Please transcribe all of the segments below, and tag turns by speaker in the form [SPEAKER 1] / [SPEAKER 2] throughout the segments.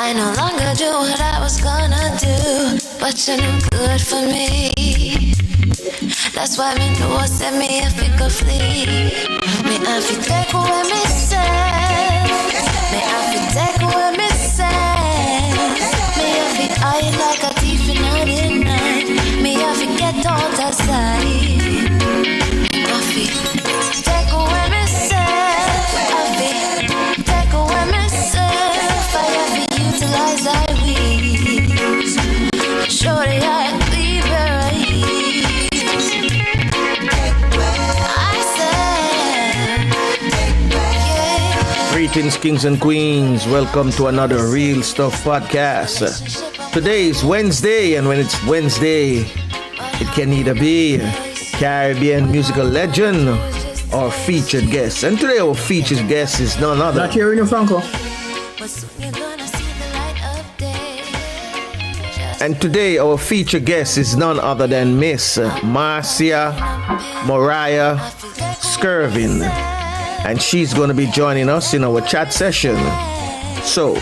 [SPEAKER 1] I no longer do what I was gonna do, but you knew good for me. That's why me know send me if it could flee. Me have to take away me say. Me have to take away me say. Me have to hide like a thief in the night. Me have to get out of sight. Me have to take away me say. Have to take away me say. I have to utilize I wings. Surely I leave her
[SPEAKER 2] Greetings, kings and queens. Welcome to another Real Stuff podcast. Today is Wednesday, and when it's Wednesday, it can either be Caribbean musical legend or featured guest. And today our featured guest is none other.
[SPEAKER 3] Not hearing you, Franco.
[SPEAKER 2] And today our featured guest is none other than Miss Marcia Moriah Skervin. And she's going to be joining us in our chat session. So,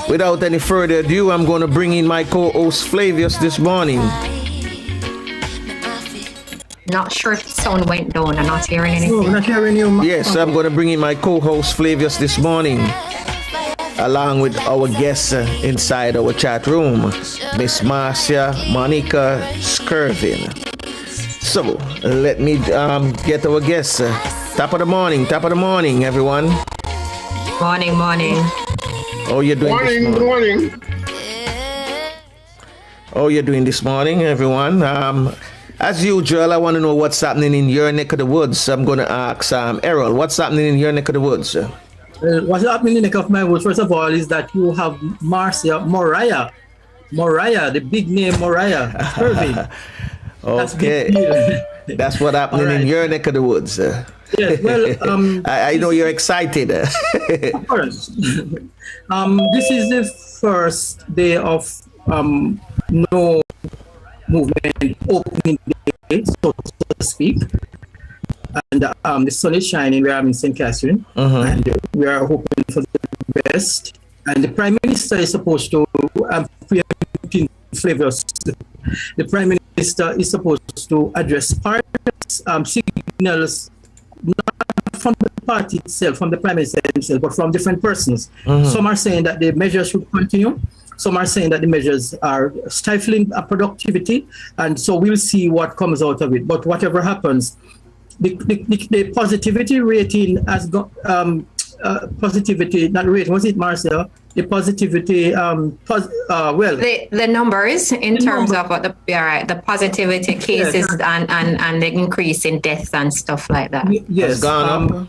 [SPEAKER 2] without any further ado, I'm going to bring in my co-host Flavius this morning.
[SPEAKER 4] Not sure if the sound went down. I'm not hearing anything.
[SPEAKER 3] No, not hearing you.
[SPEAKER 2] Yes, I'm going to bring in my co-host Flavius this morning, along with our guests inside our chat room, Miss Marcia Moriah Skervin. So, let me get our guests. Top of the morning, everyone.
[SPEAKER 4] Morning.
[SPEAKER 2] How you doing this morning? How you doing this morning, everyone? As usual, I want to know what's happening in your neck of the woods. I'm going to ask Errol, what's happening in your neck of the woods?
[SPEAKER 3] What's happening in the neck of my woods, first of all, is that you have Marcia Moriah, the big name Moriah Skervin.
[SPEAKER 2] Okay. That's what happening in your neck of the woods.
[SPEAKER 3] Yes, well,
[SPEAKER 2] I know you're excited.
[SPEAKER 3] Of course. This is the first day of no movement opening day, so to speak. And the sun is shining. We are in St. Catherine, and we are hoping for the best. And the Prime Minister is supposed to preempting flavors. The Prime Minister is supposed to address parties, signals, not from the party itself, from the Prime Minister himself, but from different persons. Some are saying that the measures should continue. Some are saying that the measures are stifling productivity. And so we'll see what comes out of it. But whatever happens, the positivity rating has got, positivity, not rating, was it, Marcia? The positivity,
[SPEAKER 4] the numbers in terms of what the positivity cases and the increase in deaths and stuff like that.
[SPEAKER 3] Yes,
[SPEAKER 2] gone up.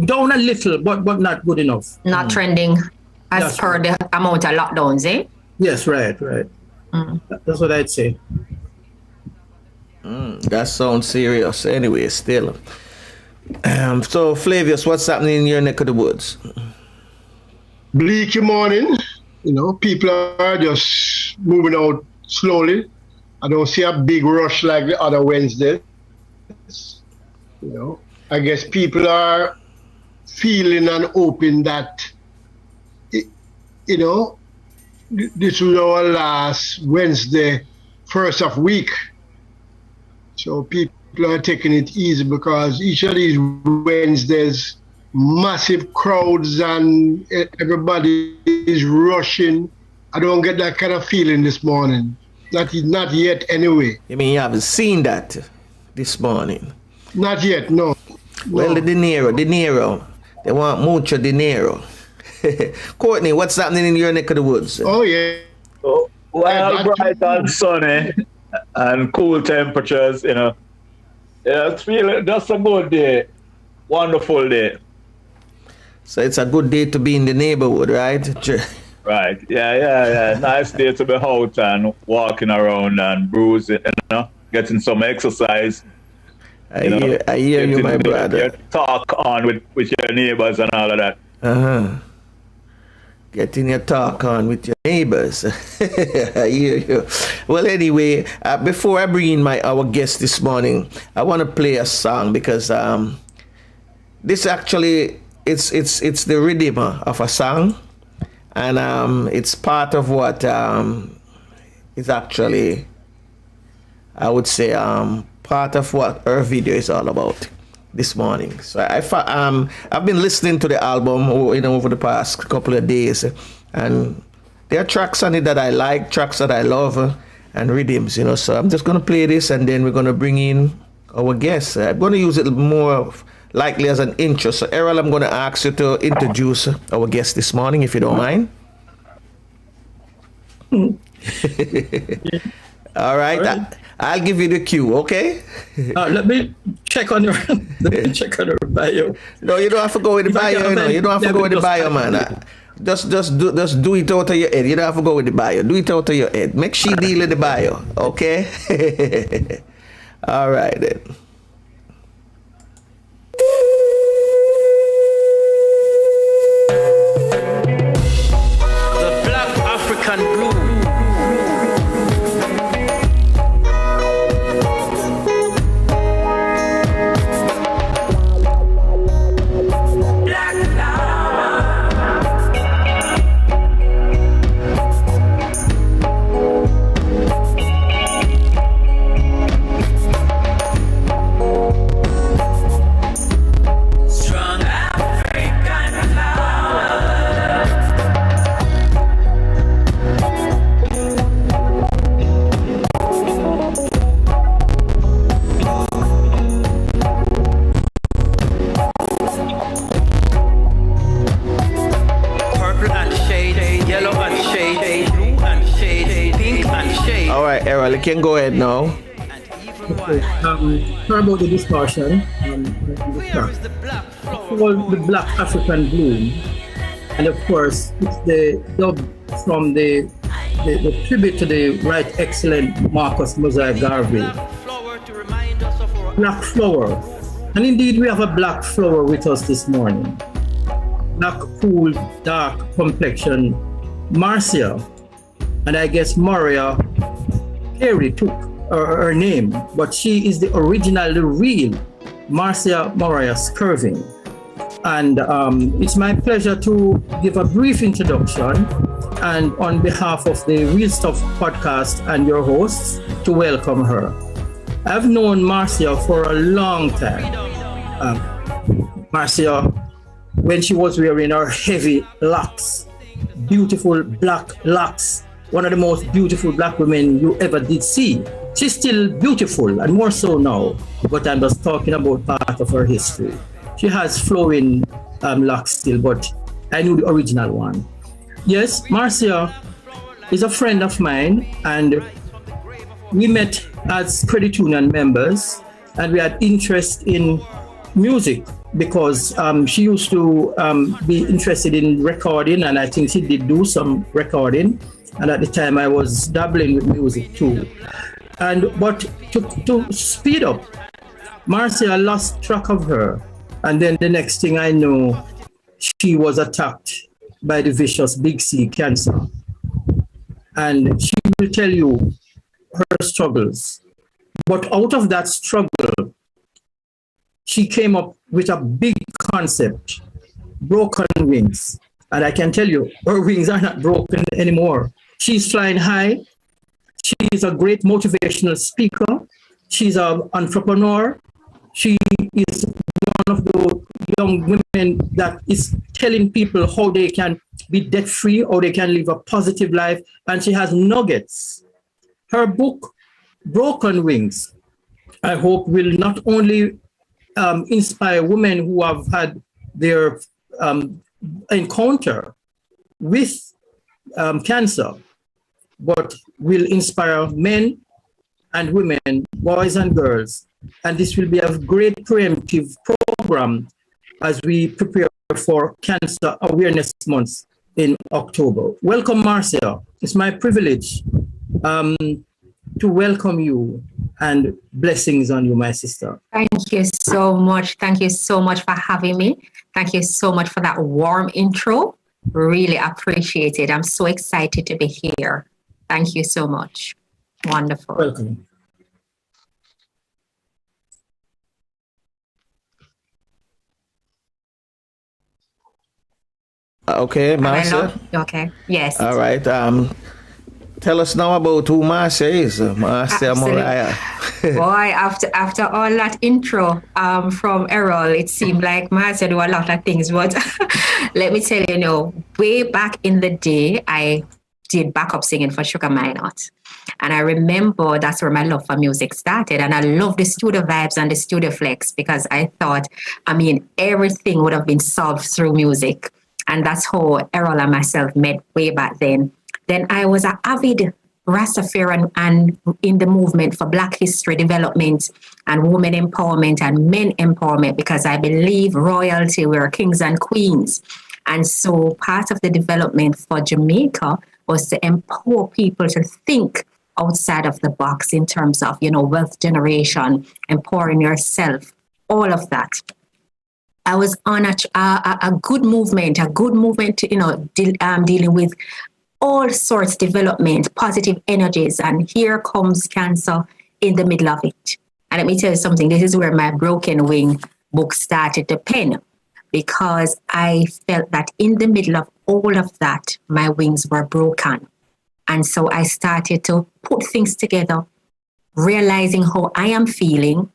[SPEAKER 3] Down a little, but not good enough.
[SPEAKER 4] Not trending as per the amount of lockdowns, eh?
[SPEAKER 3] Yes, right. That's what I'd say.
[SPEAKER 2] That sounds serious. Anyway, still. So, Flavius, what's happening in your neck of the woods?
[SPEAKER 5] Bleaky morning, people are just moving out slowly. I don't see a big rush like the other Wednesdays. I guess people are feeling and hoping that, this was our last Wednesday, first of week. So people are taking it easy because each of these Wednesdays, massive crowds and everybody is rushing. I don't get that kind of feeling this morning. Not yet anyway.
[SPEAKER 2] You mean you haven't seen that this morning?
[SPEAKER 5] Not yet, no.
[SPEAKER 2] Well, the dinero. They want mucho dinero. Courtney, what's happening in your neck of the woods?
[SPEAKER 5] Oh, yeah.
[SPEAKER 6] Well, bright and sunny and cool temperatures, Yeah, it's feeling just a good day. Wonderful day.
[SPEAKER 2] So it's a good day to be in the neighborhood, right?
[SPEAKER 6] Right. Yeah. Nice day to be out and walking around and bruising, getting some exercise.
[SPEAKER 2] I hear you, my brother.
[SPEAKER 6] Your talk on with your neighbors and all of that.
[SPEAKER 2] Getting your talk on with your neighbors. I hear you. Well, anyway, before I bring in our guest this morning, I want to play a song because this actually it's the rhythm of a song, And it's part of what is actually, I would say, part of what her video is all about this morning. So I've been listening to the album, over the past couple of days, and there are tracks on it that I like, tracks that I love, and rhythms, So I'm just gonna play this, and then we're gonna bring in our guests. I'm gonna use it more likely as an intro. So Errol, I'm gonna ask you to introduce our guest this morning, if you don't mind. All right. I'll give you the cue, okay?
[SPEAKER 3] Let me check on your bio.
[SPEAKER 2] No, you don't have to go with the bio. You don't have to go with the bio, man. Just do it out of your head. You don't have to go with the bio. Do it out of your head. Make she deal with the bio, okay? All right then.
[SPEAKER 7] The Black African Blue.
[SPEAKER 2] Errol, you can go ahead now.
[SPEAKER 3] Sorry about the discussion. Called the Black African Bloom, and of course, it's the dub from the tribute to the right excellent Marcia Moriah Skervin. Black flower, and indeed we have a black flower with us this morning. Black, cool, dark complexion, Marcia, and I guess Moriah Carey took her name, but she is the original, the real Marcia Moriah Skervin. And it's my pleasure to give a brief introduction, and on behalf of the Real Stuff podcast and your hosts, to welcome her. I've known Marcia for a long time. Marcia, when she was wearing her heavy locks, beautiful black locks, one of the most beautiful black women you ever did see. She's still beautiful, and more so now, but I'm just talking about part of her history. She has flowing locks still, but I knew the original one. Yes, Marcia is a friend of mine, and we met as credit union members, and we had interest in music because she used to be interested in recording, and I think she did do some recording. And at the time, I was dabbling with music too. But to speed up, Marcia lost track of her. And then the next thing I know, she was attacked by the vicious Big C cancer. And she will tell you her struggles. But out of that struggle, she came up with a big concept, broken wings. And I can tell you, her wings are not broken anymore. She's flying high. She's a great motivational speaker. She's an entrepreneur. She is one of the young women that is telling people how they can be debt-free, how they can live a positive life, and she has nuggets. Her book, Broken Wings, I hope will not only inspire women who have had their encounter with cancer, but will inspire men and women, boys and girls. And this will be a great preemptive program as we prepare for Cancer Awareness Month in October. Welcome, Marcia. It's my privilege to welcome you, and blessings on you, my sister.
[SPEAKER 4] Thank you so much. Thank you so much for having me. Thank you so much for that warm intro. Really appreciate it. I'm so excited to be here. Thank you so much. Wonderful.
[SPEAKER 3] Welcome.
[SPEAKER 2] Okay, Marcia.
[SPEAKER 4] Okay, yes.
[SPEAKER 2] All right. Tell us now about who Marcia is, Marcia
[SPEAKER 4] Absolutely.
[SPEAKER 2] Moriah.
[SPEAKER 4] Boy, after all that intro from Errol, it seemed like Marcia do a lot of things. But let me tell you, way back in the day, I did backup singing for Sugar Minot. And I remember that's where my love for music started. And I love the studio vibes and the studio flex because I thought, everything would have been solved through music. And that's how Errol and myself met way back then. Then I was an avid Rastafarian and in the movement for Black history development and women empowerment and men empowerment because I believe royalty, we're kings and queens. And so part of the development for Jamaica was to empower people to think outside of the box in terms of, wealth generation, empowering yourself, all of that. I was on a good movement, dealing with all sorts of development, positive energies, and here comes cancer in the middle of it. And let me tell you something, this is where my Broken Wing book started to pen, because I felt that in the middle of all of that, my wings were broken. And so I started to put things together, realizing how I am feeling,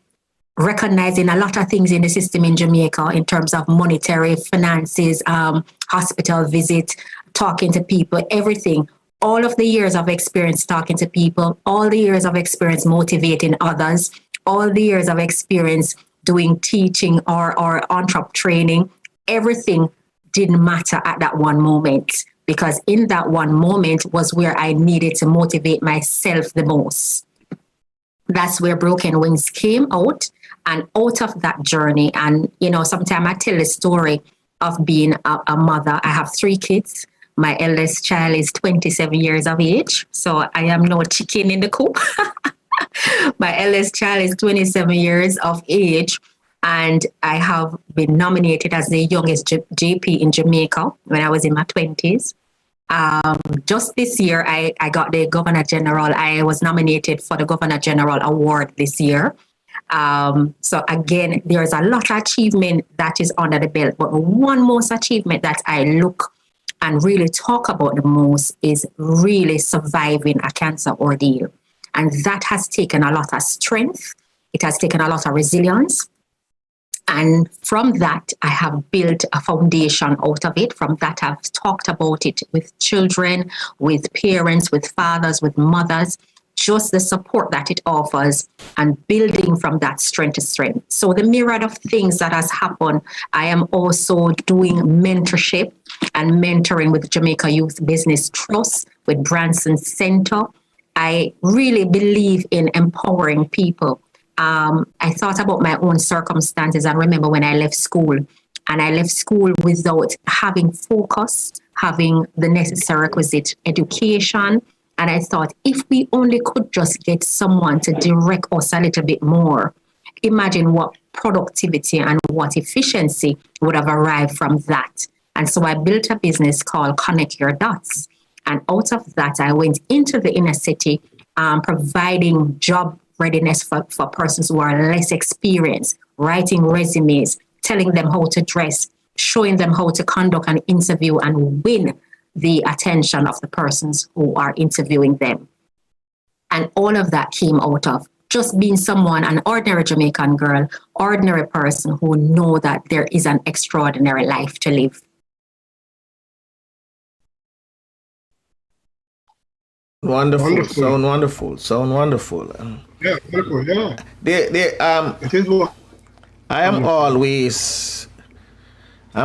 [SPEAKER 4] recognizing a lot of things in the system in Jamaica in terms of monetary, finances, hospital visit, talking to people, everything. All of the years of experience talking to people, all the years of experience motivating others, all the years of experience doing teaching or on-job training, everything didn't matter at that one moment, because in that one moment was where I needed to motivate myself the most. That's where Broken Wings came out. And out of that journey, and sometimes I tell the story of being a mother. I have 3 kids. My eldest child is 27 years of age, so I am no chicken in the coop. My eldest child is 27 years of age, and I have been nominated as the youngest JP in Jamaica when I was in my 20s. Just this year, I got the Governor General. I was nominated for the Governor General Award this year. So again, there's a lot of achievement that is under the belt, but one most achievement that I look and really talk about the most is really surviving a cancer ordeal. And that has taken a lot of strength. It has taken a lot of resilience. And from that, I have built a foundation out of it. From that, I've talked about it with children, with parents, with fathers, with mothers, just the support that it offers and building from that strength to strength. So the myriad of things that has happened, I am also doing mentorship and mentoring with Jamaica Youth Business Trust, with Branson Center. I really believe in empowering people. I thought about my own circumstances and remember when I left school, and I left school without having focus, having the necessary requisite education. And I thought, if we only could just get someone to direct us a little bit more, imagine what productivity and what efficiency would have arrived from that. And so I built a business called Connect Your Dots. And out of that, I went into the inner city, providing job readiness for persons who are less experienced, writing resumes, telling them how to dress, showing them how to conduct an interview and win the attention of the persons who are interviewing them. And all of that came out of just being someone, an ordinary Jamaican girl, ordinary person who know that there is an extraordinary life to live.
[SPEAKER 2] Wonderful. Sound wonderful.
[SPEAKER 5] Yeah, wonderful, yeah.
[SPEAKER 2] It is what I'm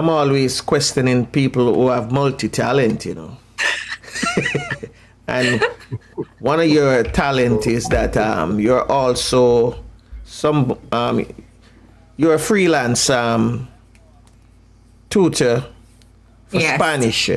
[SPEAKER 2] always questioning people who have multi-talent, And one of your talent is that you're also you're a freelance tutor for Spanish.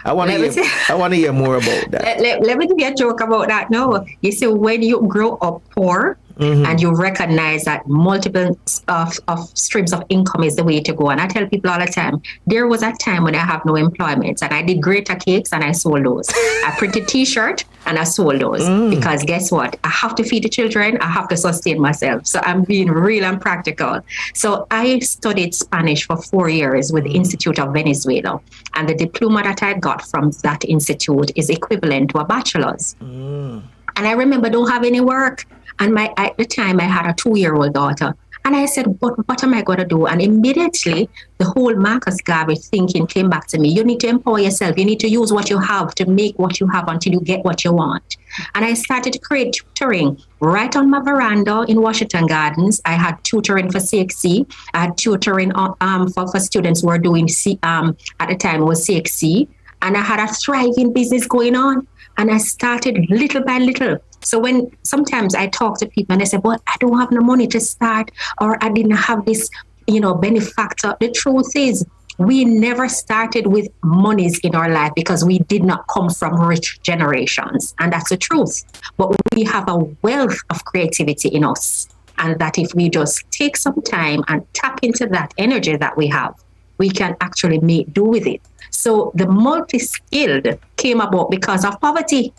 [SPEAKER 2] I want to hear more about that.
[SPEAKER 4] Let me give you a joke about that now. You see, when you grow up poor, and you recognize that multiple of streams of income is the way to go. And I tell people all the time, there was a time when I have no employment and I did greater cakes and I sold those. I printed t-shirt and I sold those because guess what? I have to feed the children. I have to sustain myself. So I'm being real and practical. So I studied Spanish for 4 years with the Institute of Venezuela. And the diploma that I got from that institute is equivalent to a bachelor's. And I remember don't have any work. And at the time I had a 2-year-old daughter. And I said, but what am I going to do? And immediately the whole Marcus Garvey thinking came back to me. You need to empower yourself. You need to use what you have to make what you have until you get what you want. And I started to create tutoring right on my veranda in Washington Gardens. I had tutoring for CXC. I had tutoring for students who were doing, at the time it was CXC. And I had a thriving business going on. And I started little by little. So when sometimes I talk to people and they say, well, I don't have no money to start, or I didn't have this, benefactor. The truth is, we never started with monies in our life because we did not come from rich generations. And that's the truth. But we have a wealth of creativity in us. And that if we just take some time and tap into that energy that we have, we can actually make do with it. So the multi-skilled came about because of poverty.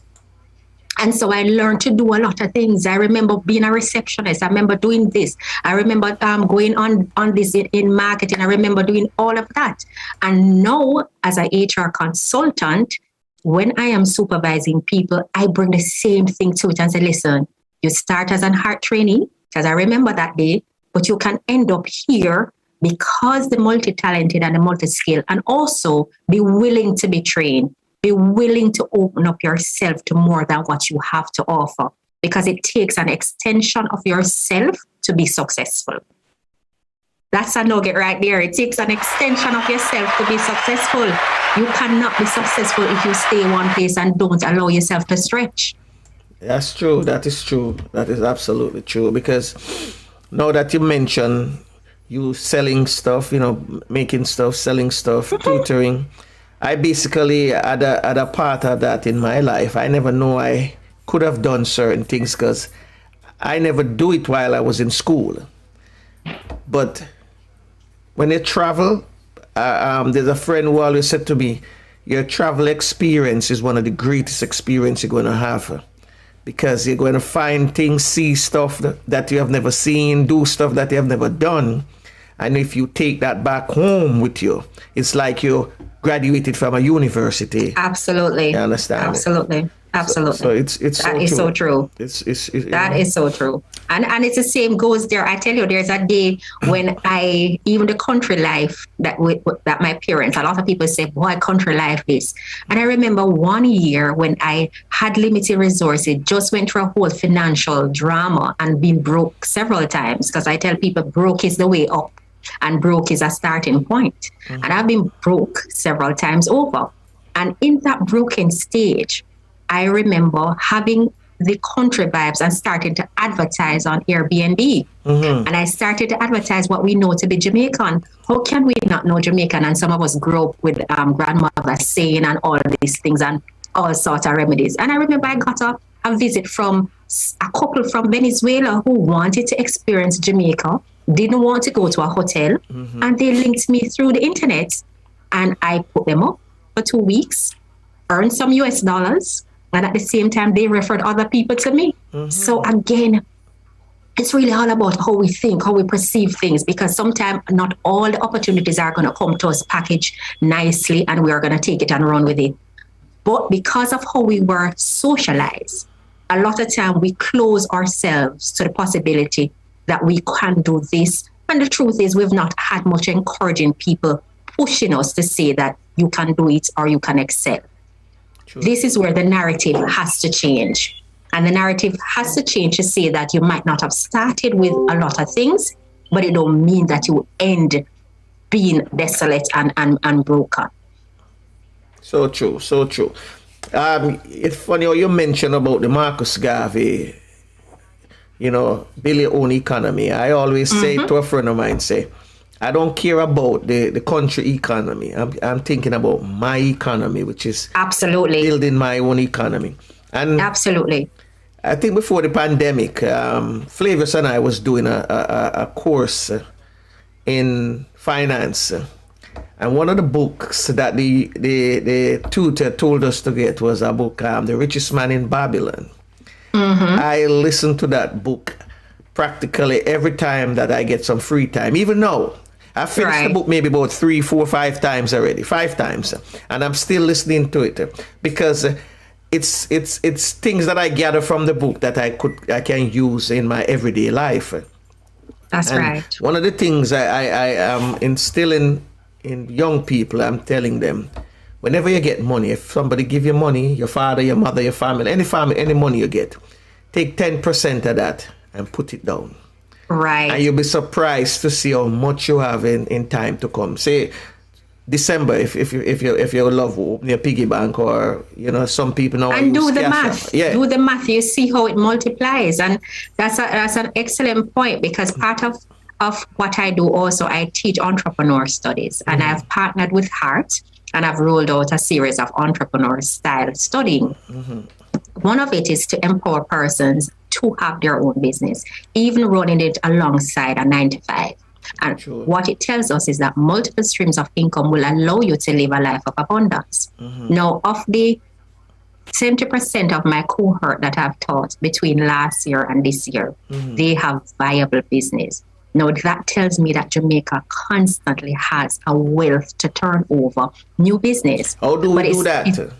[SPEAKER 4] And so I learned to do a lot of things. I remember being a receptionist. I remember doing this. I remember going on this in marketing. I remember doing all of that. And now, as an HR consultant, when I am supervising people, I bring the same thing to it and say, listen, you start as an heart trainee, because I remember that day, but you can end up here because the multi-talented and the multi-skilled, and also be willing to be trained. Be willing to open up yourself to more than what you have to offer, because it takes an extension of yourself to be successful. That's a nugget right there. It takes an extension of yourself to be successful. You cannot be successful if you stay in one place and don't allow yourself to stretch.
[SPEAKER 2] That's true. That is true. That is absolutely true. Because now that you mention you selling stuff, making stuff, selling stuff, tutoring, I basically had a part of that in my life. I never know I could have done certain things because I never do it while I was in school. But when you travel, there's a friend who always said to me, your travel experience is one of the greatest experiences you're going to have, because you're going to find things, see stuff that you have never seen, do stuff that you have never done. And if you take that back home with you, it's like you graduated from a university.
[SPEAKER 4] Absolutely.
[SPEAKER 2] You understand?
[SPEAKER 4] Absolutely. Absolutely.
[SPEAKER 2] So it's
[SPEAKER 4] that is so true. That is so true. And it's the same goes there. I tell you, there's a day when even the country life that my parents, a lot of people say, boy, country life is. And I remember one year when I had limited resources, just went through a whole financial drama and been broke several times, because I tell people broke is the way up and broke is a starting point. Mm-hmm. And I've been broke several times over. And in that broken stage, I remember having the country vibes and starting to advertise on Airbnb. Mm-hmm. And I started to advertise what we know to be Jamaican. How can we not know Jamaican? And some of us grew up with grandmother saying and all these things and all sorts of remedies. And I remember I got a visit from a couple from Venezuela who wanted to experience Jamaica, didn't want to go to a hotel, mm-hmm. and they linked me through the internet. And I put them up for 2 weeks, earned some US dollars, and at the same time, they referred other people to me. Mm-hmm. So again, it's really all about how we think, how we perceive things, because sometimes not all the opportunities are going to come to us packaged nicely and we are going to take it and run with it. But because of how we were socialized, a lot of time we close ourselves to the possibility that we can do this. And the truth is we've not had much encouraging people pushing us to say that you can do it or you can excel. True. This is where the narrative has to change. And the narrative has to change to say that you might not have started with a lot of things, but it don't mean that you end being desolate and broken. So true,
[SPEAKER 2] so true. It's funny how you mentioned about the Marcus Garvey, build your own economy. I always say to a friend of mine, I don't care about the country economy. I'm thinking about my economy, which is
[SPEAKER 4] absolutely
[SPEAKER 2] building my own economy. And
[SPEAKER 4] absolutely.
[SPEAKER 2] I think before the pandemic, Flavius and I was doing a course in finance. And one of the books that the tutor told us to get was a book, The Richest Man in Babylon. I listen to that book practically every time that I get some free time. Even now, I finished the book maybe about 3, 4, 5 times already, 5 times, and I'm still listening to it because it's things that I gather from the book that I can use in my everyday life.
[SPEAKER 4] That's right.
[SPEAKER 2] One of the things I am instilling in young people, I'm telling them, whenever you get money, if somebody give you money, your father, your mother, your family, any money you get, take 10% of that and put it down.
[SPEAKER 4] Right.
[SPEAKER 2] And you'll be surprised to see how much you have in time to come. Say December, if you love open your piggy bank, or some people now
[SPEAKER 4] and do the math.
[SPEAKER 2] Yeah.
[SPEAKER 4] Do the math. You see how it multiplies, and that's an excellent point, because part of what I do also, I teach entrepreneur studies, and I've partnered with Heart, and I've rolled out a series of entrepreneur style studying. One of it is to empower persons to have their own business, even running it alongside a 9-to-5. And what it tells us is that multiple streams of income will allow you to live a life of abundance. Now, of the 70% of my cohort that I've taught between last year and this year, they have viable business. Now, that tells me that Jamaica constantly has a wealth to turn over new business.
[SPEAKER 2] How do we do that?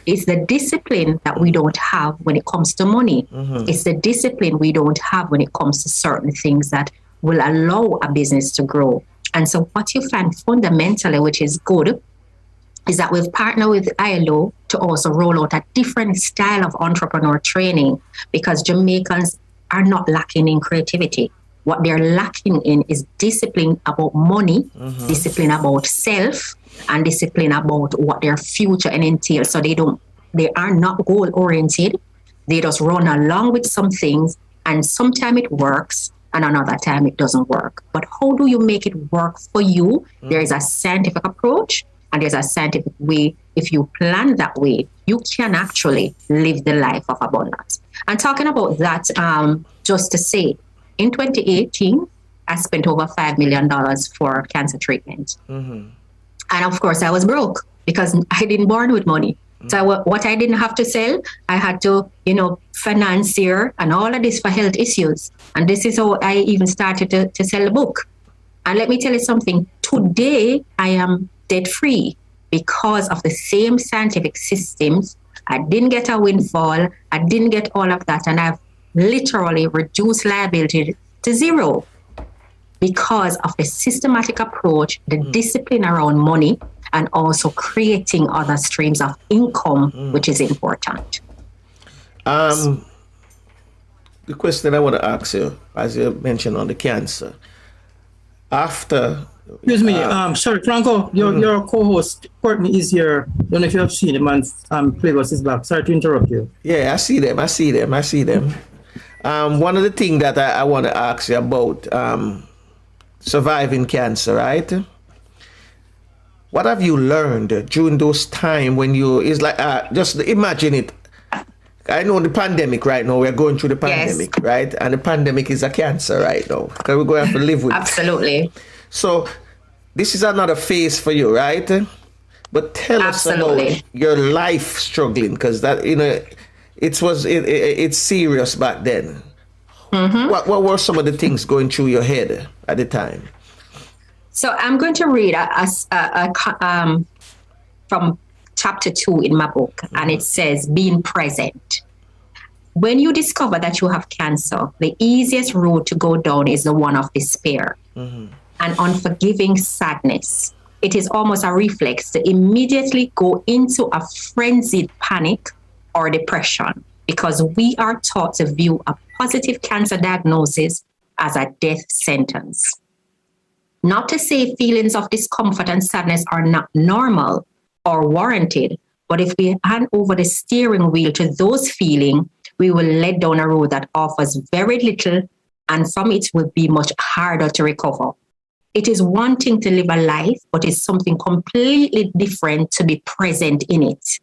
[SPEAKER 4] It's the discipline that we don't have when it comes to money. It's the discipline we don't have when it comes to certain things that will allow a business to grow. And so what you find fundamentally, which is good, is that we've partnered with ILO to also roll out a different style of entrepreneur training, because Jamaicans are not lacking in creativity. What they're lacking in is discipline about money, discipline about self, and discipline about what their future entails. So they are not goal oriented. They just run along with some things, and sometimes it works and another time it doesn't work. But how do you make it work for you? There is a scientific approach, and there's a scientific way. If you plan that way, you can actually live the life of abundance. And talking about that, just to say, in 2018, I spent over $5 million for cancer treatment. And of course, I was broke because I didn't born with money. So what I didn't have to sell, I had to, financier and all of this for health issues. And this is how I even started to sell the book. And let me tell you something. Today, I am debt free because of the same scientific systems. I didn't get a windfall. I didn't get all of that. And I've literally reduced liability to zero because of the systematic approach, the discipline around money, and also creating other streams of income, which is important.
[SPEAKER 2] The question I want to ask you, as you mentioned on the cancer, after...
[SPEAKER 3] Excuse me, sorry, Franco, your co-host, Courtney, is here. I don't know if you have seen him, and Flavors is back. Sorry to interrupt you.
[SPEAKER 2] Yeah, I see them. One of the things that I want to ask you about surviving cancer, right? What have you learned during those times when it's like, just imagine it. I know the pandemic right now, we're going through the pandemic, right? And the pandemic is a cancer right now, because we're going to have to live with it.
[SPEAKER 4] Absolutely.
[SPEAKER 2] So this is another phase for you, right? But tell us about your life struggling, because that, it's serious back then. What were some of the things going through your head at the time?
[SPEAKER 4] So I'm going to read from chapter 2 in my book, and it says, being present. When you discover that you have cancer, the easiest road to go down is the one of despair and unforgiving sadness. It is almost a reflex to immediately go into a frenzied panic or depression, because we are taught to view a positive cancer diagnosis as a death sentence. Not to say feelings of discomfort and sadness are not normal or warranted, but if we hand over the steering wheel to those feelings, we will let down a road that offers very little, and from it will be much harder to recover. It is one thing to live a life, but it's something completely different to be present in it.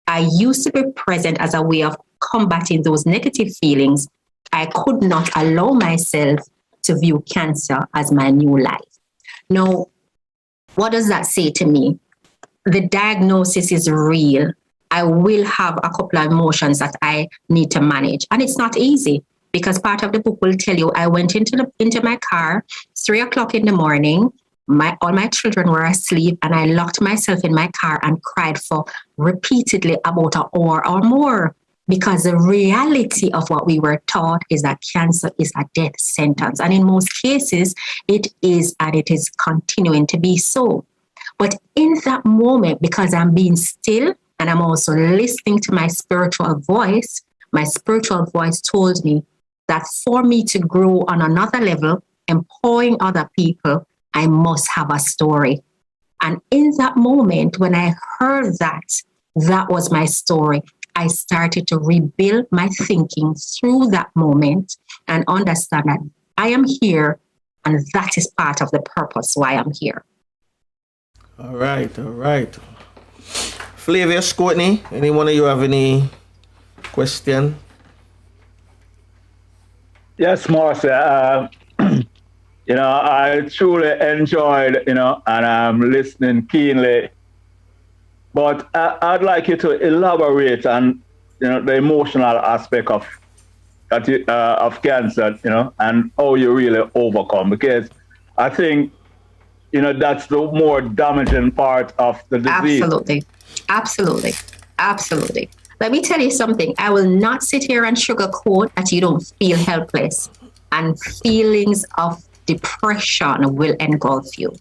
[SPEAKER 4] I used to be present as a way of combating those negative feelings, I could not allow myself to view cancer as my new life. Now, what does that say to me? The diagnosis is real. I will have a couple of emotions that I need to manage. And it's not easy because part of the book will tell you I went into my car, 3 o'clock in the morning, all my children were asleep, and I locked myself in my car and cried for repeatedly about an hour or more, because the reality of what we were taught is that cancer is a death sentence. And in most cases, it is, and it is continuing to be so. But in that moment, because I'm being still and I'm also listening to my spiritual voice told me that for me to grow on another level, empowering other people, I must have a story. And in that moment, when I heard that was my story, I started to rebuild my thinking through that moment and understand that I am here, and that is part of the purpose why I'm here.
[SPEAKER 2] All right. Flavius, Courtney, anyone of you have any question?
[SPEAKER 6] Yes, Marcia. I truly enjoyed, and I'm listening keenly. But I'd like you to elaborate on, the emotional aspect of cancer, and how you really overcome. Because I think, that's the more damaging part of the disease.
[SPEAKER 4] Absolutely. Let me tell you something. I will not sit here and sugarcoat that you don't feel helpless, and feelings of depression will engulf you.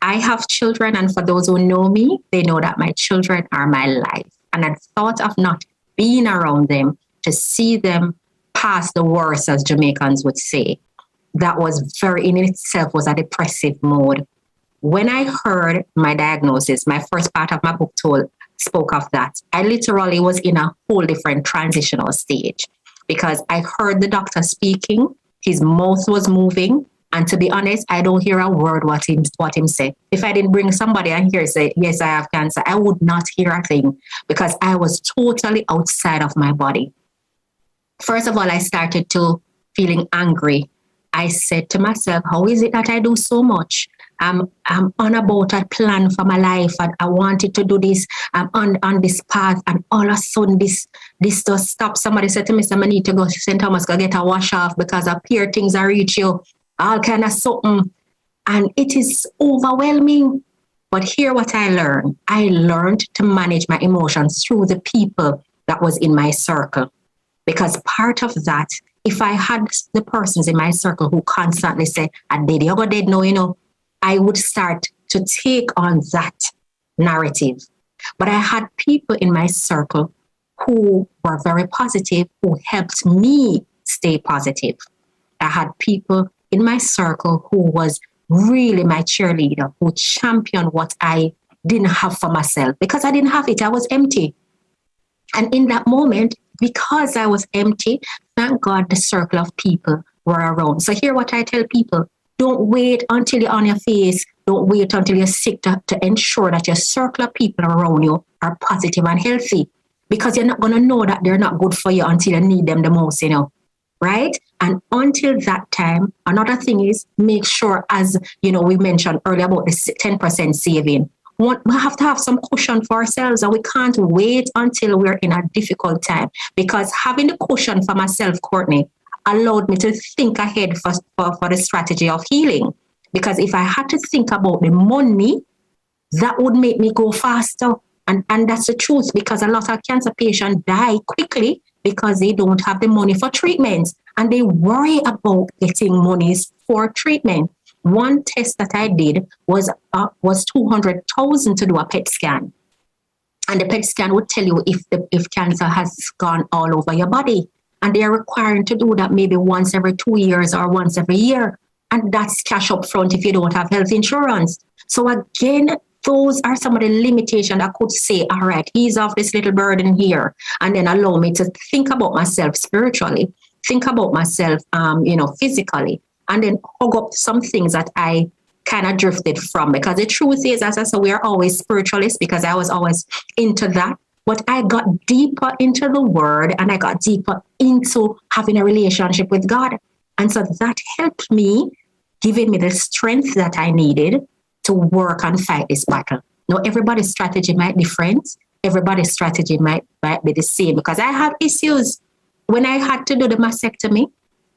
[SPEAKER 4] I have children, and for those who know me, they know that my children are my life. And I thought of not being around them to see them pass the worst, as Jamaicans would say. That was in itself was a depressive mode. When I heard my diagnosis, my first part of my book spoke of that. I literally was in a whole different transitional stage because I heard the doctor speaking, his mouth was moving, and to be honest, I don't hear a word what him say. If I didn't bring somebody and hear say, yes, I have cancer, I would not hear a thing because I was totally outside of my body. First of all, I started to feeling angry. I said to myself, how is it that I do so much? I'm on about a plan for my life, and I wanted to do this. I'm on this path, and all of a sudden this just stopped. Somebody said to me, I need to go to St. Thomas, go get a wash off because up here things are reach you, all kind of something. And it is overwhelming. But here what I learned. I learned to manage my emotions through the people that was in my circle. Because part of that, if I had the persons in my circle who constantly say, I'm dead, you're dead now, I would start to take on that narrative. But I had people in my circle who were very positive, who helped me stay positive. I had people in my circle who was really my cheerleader, who championed what I didn't have for myself because I didn't have it. I was empty. And in that moment, because I was empty, thank God the circle of people were around. So here what I tell people, don't wait until you're on your face. Don't wait until you're sick to ensure that your circle of people around you are positive and healthy, because you're not going to know that they're not good for you until you need them the most, right? And until that time, another thing is make sure, as we mentioned earlier about the 10% saving. We have to have some cushion for ourselves, and we can't wait until we're in a difficult time, because having the cushion for myself, Courtney, allowed me to think ahead for the strategy of healing. Because if I had to think about the money, that would make me go faster. And that's the truth, because a lot of cancer patients die quickly because they don't have the money for treatments, and they worry about getting monies for treatment. One test that I did was $200,000 to do a PET scan. And the PET scan would tell you if cancer has gone all over your body. And they are requiring to do that maybe once every 2 years or once every year. And that's cash up front if you don't have health insurance. So again, those are some of the limitations I could say, all right, ease off this little burden here, and then allow me to think about myself spiritually, think about myself, physically, and then hug up some things that I kind of drifted from. Because the truth is, as I said, we are always spiritualists, because I was always into that. But I got deeper into the word and I got deeper into having a relationship with God. And so that helped me, giving me the strength that I needed to work and fight this battle. Now, everybody's strategy might be different. Everybody's strategy might be the same, because I have issues. When I had to do the mastectomy,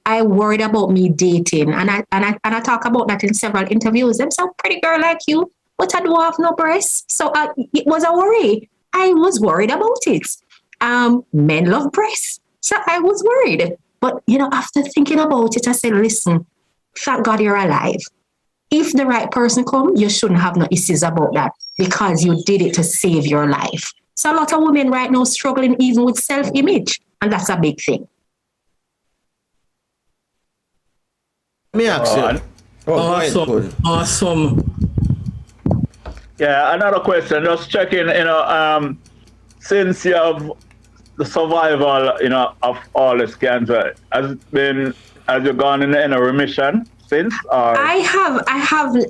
[SPEAKER 4] I worried about me dating. And I talk about that in several interviews. I'm so pretty girl like you, but I don't have no breasts. So it was a worry. I was worried about it. Men love breasts. So I was worried. But, after thinking about it, I said, listen, thank God you're alive. If the right person come, you shouldn't have no issues about that, because you did it to save your life. So a lot of women right now struggling even with self-image, and that's a big thing.
[SPEAKER 2] Let me ask you.
[SPEAKER 3] Awesome.
[SPEAKER 6] Yeah, another question. Just checking, since you have the survival, of all this cancer, has you gone in a remission since? Or?
[SPEAKER 4] I have.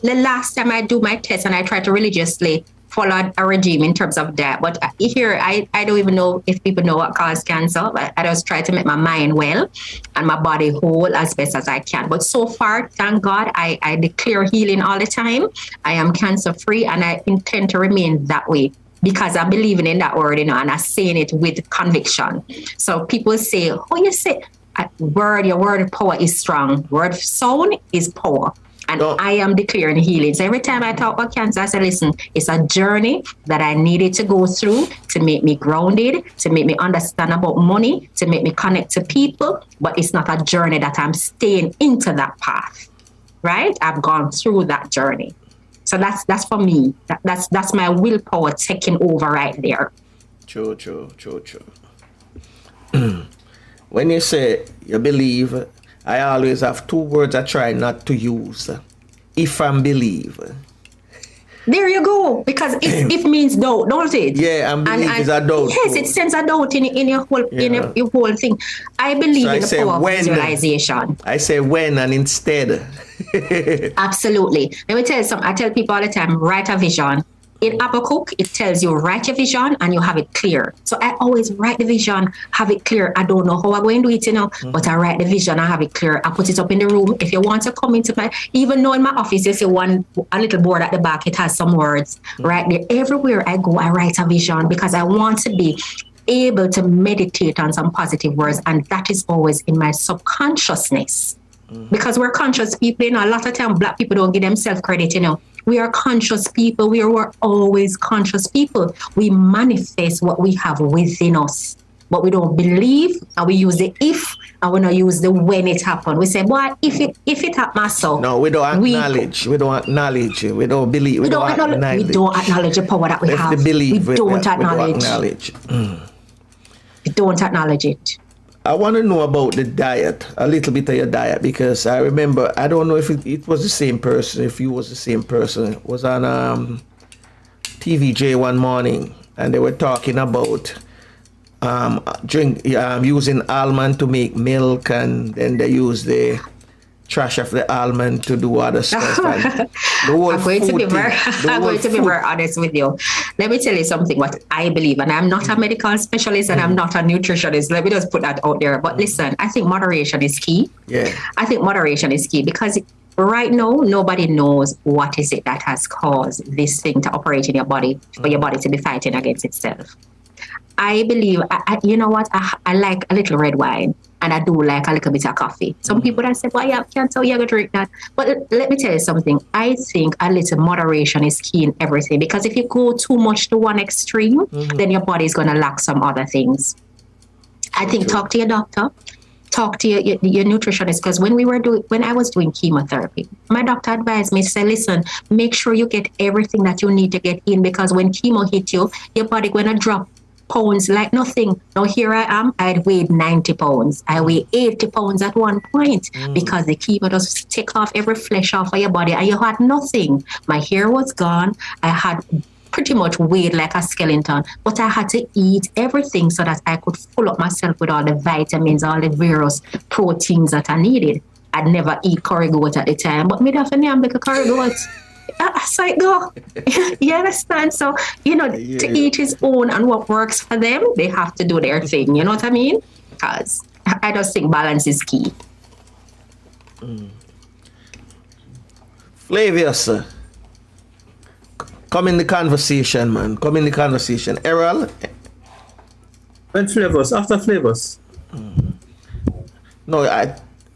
[SPEAKER 4] The last time I do my test, and I try to religiously follow a regime in terms of that. But here, I don't even know if people know what causes cancer. But I just try to make my mind well and my body whole as best as I can. But so far, thank God, I declare healing all the time. I am cancer free, and I intend to remain that way, because I'm believing in that word, and I'm saying it with conviction. So people say, oh, you say, your word power is strong. Word sound is power. And I am declaring healing. So every time I talk about cancer, I say, listen, it's a journey that I needed to go through to make me grounded, to make me understand about money, to make me connect to people. But it's not a journey that I'm staying into that path, right? I've gone through that journey. So that's for me. That's my willpower taking over right there.
[SPEAKER 2] True. When you say you believe, I always have two words I try not to use. If and believe.
[SPEAKER 4] There you go. Because if means doubt, don't it?
[SPEAKER 2] Yeah, and believe is a doubt.
[SPEAKER 4] Yes, it sends a doubt in your whole your whole thing. I believe in the power of visualization.
[SPEAKER 2] I say when and instead.
[SPEAKER 4] Absolutely. Let me tell you something. I tell people all the time, write a vision. In Habakkuk, it tells you write your vision and you have it clear. So I always write the vision, have it clear. I don't know how I'm going to do it, but I write the vision, I have it clear. I put it up in the room. If you want to come into even though in my office, you see a little board at the back, it has some words right there. Everywhere I go, I write a vision, because I want to be able to meditate on some positive words. And that is always in my subconsciousness. Because we're conscious people, a lot of time Black people don't give themselves credit, We are conscious people. We are always conscious people. We manifest what we have within us. But we don't believe, and we use the if, and we don't use the when it happened. We say, boy, if it happens so.
[SPEAKER 2] No, we don't acknowledge. We don't acknowledge. We don't believe. We don't acknowledge.
[SPEAKER 4] We don't acknowledge the power that we have.
[SPEAKER 2] Believe,
[SPEAKER 4] we don't acknowledge. We don't acknowledge it.
[SPEAKER 2] I want to know about the diet, a little bit of your diet, because I remember, I don't know if it was the same person, if you was the same person. It was on TVJ one morning, and they were talking about using almond to make milk, and then they use the trash of the almond to do other stuff. I'm going to be
[SPEAKER 4] very honest with you. Let me tell you something what I believe, and I'm not a medical specialist and I'm not a nutritionist. Let me just put that out there. But listen, I think moderation is key.
[SPEAKER 2] Yeah.
[SPEAKER 4] I think moderation is key, because right now nobody knows what is it that has caused this thing to operate in your body, for your body to be fighting against itself. I believe, you know what, I like a little red wine, and I do like a little bit of coffee. Some people that say, well, you can't tell you to drink that. But let me tell you something. I think a little moderation is key in everything, because if you go too much to one extreme, then your body is going to lack some other things. I think talk to your doctor, talk to your nutritionist, because when I was doing chemotherapy, my doctor advised me to say, listen, make sure you get everything that you need to get in, because when chemo hit you, your body going to drop pounds like nothing. Now here I am, I'd weighed 90 pounds. I weighed 80 pounds at one point because the chemo just take off every flesh off of your body, and you had nothing. My hair was gone. I had pretty much weighed like a skeleton, but I had to eat everything so that I could fill up myself with all the vitamins, all the various proteins that I needed. I'd never eat curry goat at the time, but me definitely am like a curry goat. So it go. You understand? So, to each his own, and what works for them, they have to do their thing. You know what I mean? Because I just think balance is key.
[SPEAKER 2] Flavius, come in the conversation, man. Come in the conversation. Errol?
[SPEAKER 3] When Flavors? After Flavors?
[SPEAKER 2] No,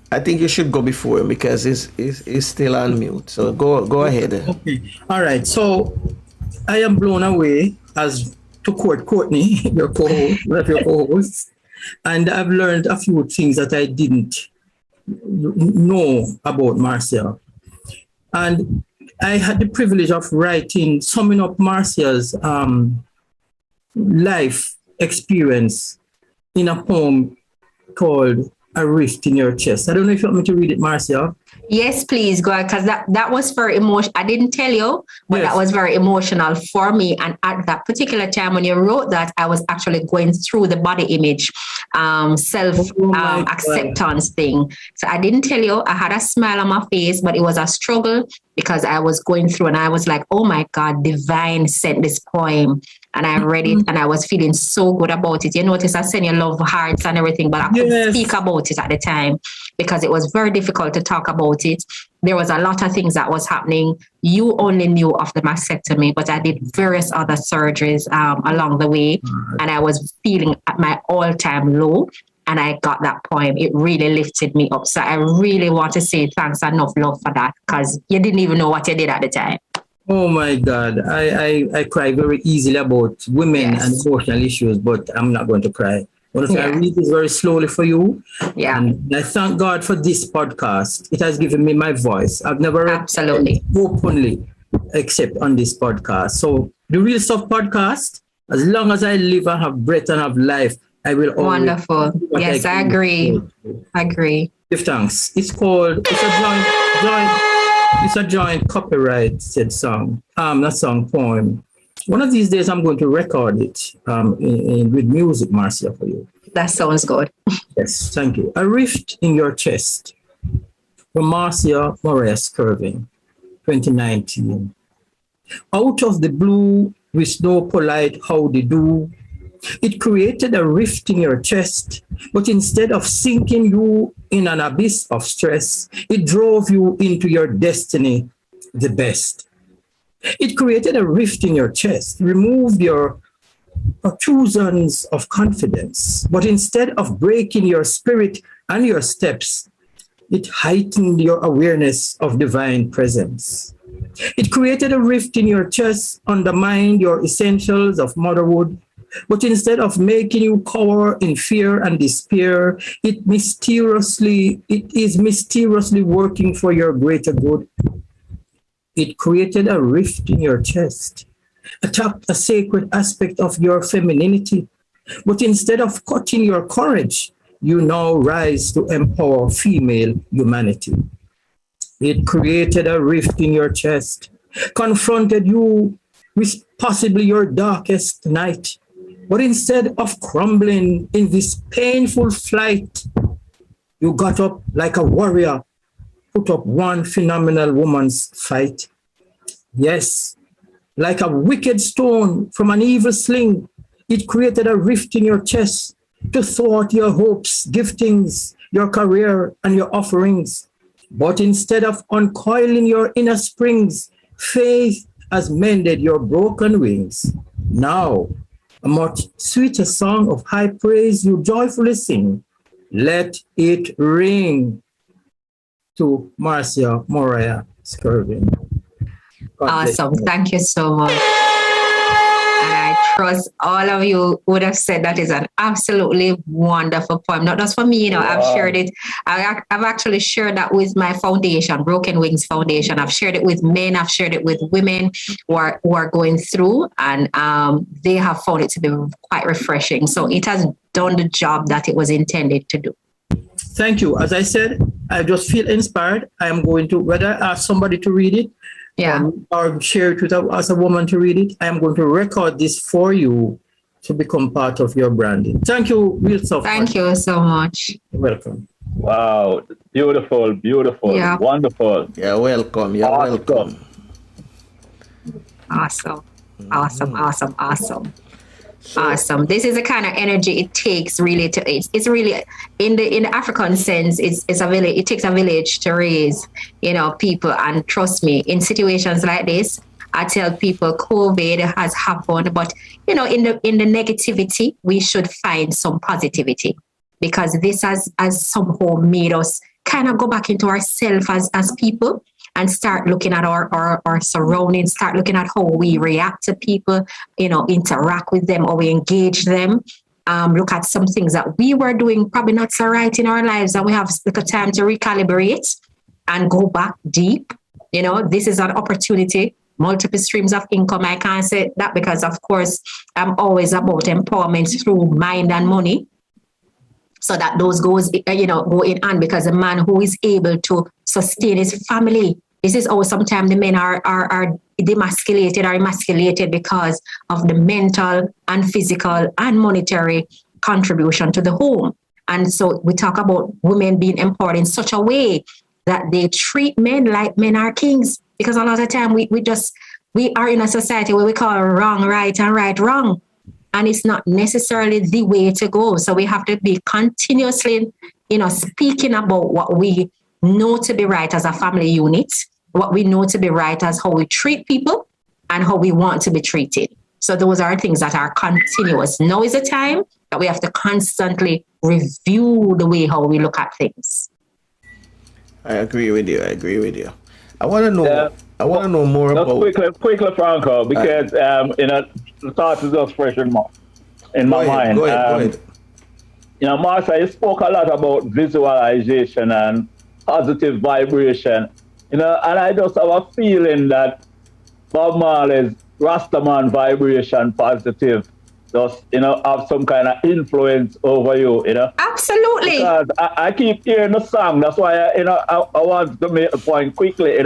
[SPEAKER 2] I think you should go before him because he's still on mute. So go ahead.
[SPEAKER 3] Okay. All right. So I am blown away, as to quote Courtney, your co-host, and I've learned a few things that I didn't know about Marcia. And I had the privilege of summing up Marcia's life experience in a poem called A Rift in Your Chest. I don't know if you want me to read it, Marcia.
[SPEAKER 4] Yes, please go ahead, because that was very emotional. I didn't tell you, but that was very emotional for me. And at that particular time when you wrote that, I was actually going through the body image, acceptance thing. So I didn't tell you. I had a smile on my face, but it was a struggle because I was going through, and I was like, oh my God, Divine sent this poem. And I read it, and I was feeling so good about it. You notice I sent you love hearts and everything, but I couldn't speak about it at the time because it was very difficult to talk about it. There was a lot of things that was happening. You only knew of the mastectomy, but I did various other surgeries along the way, and I was feeling at my all-time low. And I got that poem. It really lifted me up. So I really want to say thanks, enough love for that, because you didn't even know what you did at the time.
[SPEAKER 3] Oh my God. I cry very easily about women and emotional issues, but I'm not going to cry. I read this very slowly for you.
[SPEAKER 4] Yeah.
[SPEAKER 3] And I thank God for this podcast. It has given me my voice. I've never read openly except on this podcast. So the Real Stuff podcast, as long as I live and have breath and have life, I will always.
[SPEAKER 4] Wonderful. Yes, I agree. I agree.
[SPEAKER 3] Give thanks. It's a joint copyrighted song. Poem. One of these days I'm going to record it with music, Marcia, for you.
[SPEAKER 4] That sounds good.
[SPEAKER 3] Yes, thank you. A Rift in Your Chest from Marcia Moriah Skervin, 2019. Out of the blue, with no polite howdy do, it created a rift in your chest, but instead of sinking you in an abyss of stress, it drove you into your destiny, the best. It created a rift in your chest, removed your protrusions of confidence, but instead of breaking your spirit and your steps, it heightened your awareness of divine presence. It created a rift in your chest, undermined your essentials of motherhood, but instead of making you cower in fear and despair, it is mysteriously working for your greater good. It created a rift in your chest, attacked a sacred aspect of your femininity, but instead of cutting your courage, you now rise to empower female humanity. It created a rift in your chest, confronted you with possibly your darkest night, but instead of crumbling in this painful flight, you got up like a warrior, put up one phenomenal woman's fight. Yes, like a wicked stone from an evil sling, it created a rift in your chest to thwart your hopes, giftings, your career, and your offerings. But instead of uncoiling your inner springs, faith has mended your broken wings. Now, a much sweeter song of high praise you joyfully sing. Let it ring. To Marcia Moriah Skervin.
[SPEAKER 4] Awesome. Thank you so much. And I trust all of you would have said that is an absolutely wonderful poem. Not just for me, I've shared it. I've actually shared that with my foundation, Broken Wings Foundation. I've shared it with men. I've shared it with women who are going through, and they have found it to be quite refreshing. So it has done the job that it was intended to do.
[SPEAKER 3] Thank you. As I said, I just feel inspired. I am going to, whether I ask somebody to read it, or share it with as a woman to read it, I am going to record this for you to become part of your branding. Thank you, Real Stuff.
[SPEAKER 4] Thank you so much.
[SPEAKER 3] You're welcome.
[SPEAKER 6] Wow, beautiful,
[SPEAKER 4] Yeah.
[SPEAKER 6] wonderful.
[SPEAKER 2] You're welcome. You're welcome.
[SPEAKER 4] Awesome. Awesome. Awesome. This is the kind of energy it takes really to it's really in the African sense, it's a village. It takes a village to raise, people. And trust me, in situations like this, I tell people COVID has happened, but in the negativity, we should find some positivity, because this has somehow made us kind of go back into ourselves as people and start looking at our surroundings, start looking at how we react to people, interact with them, or we engage them. Look at some things that we were doing probably not so right in our lives, and we have little time to recalibrate and go back deep. This is an opportunity, multiple streams of income. I can't say that because, of course, I'm always about empowerment through mind and money. So that those go in hand, because a man who is able to sustain his family. This is how sometimes the men are demasculated or emasculated because of the mental and physical and monetary contribution to the home. And so we talk about women being empowered in such a way that they treat men like men are kings. Because a lot of the time we are in a society where we call wrong right and right wrong. And it's not necessarily the way to go. So we have to be continuously, speaking about what we know to be right as a family unit, what we know to be right as how we treat people and how we want to be treated. So those are things that are continuous. Now is the time that we have to constantly review the way how we look at things.
[SPEAKER 2] I agree with you. I want to know. I want to know more about.
[SPEAKER 6] Quickly, Franco, because the thought is just fresh in my mind.
[SPEAKER 2] Go ahead.
[SPEAKER 6] Marcia, you spoke a lot about visualization and positive vibration. And I just have a feeling that Bob Marley's Rastaman vibration positive just, have some kind of influence over you,
[SPEAKER 4] Absolutely.
[SPEAKER 6] Because I keep hearing the song. That's why, I want to make a point quickly,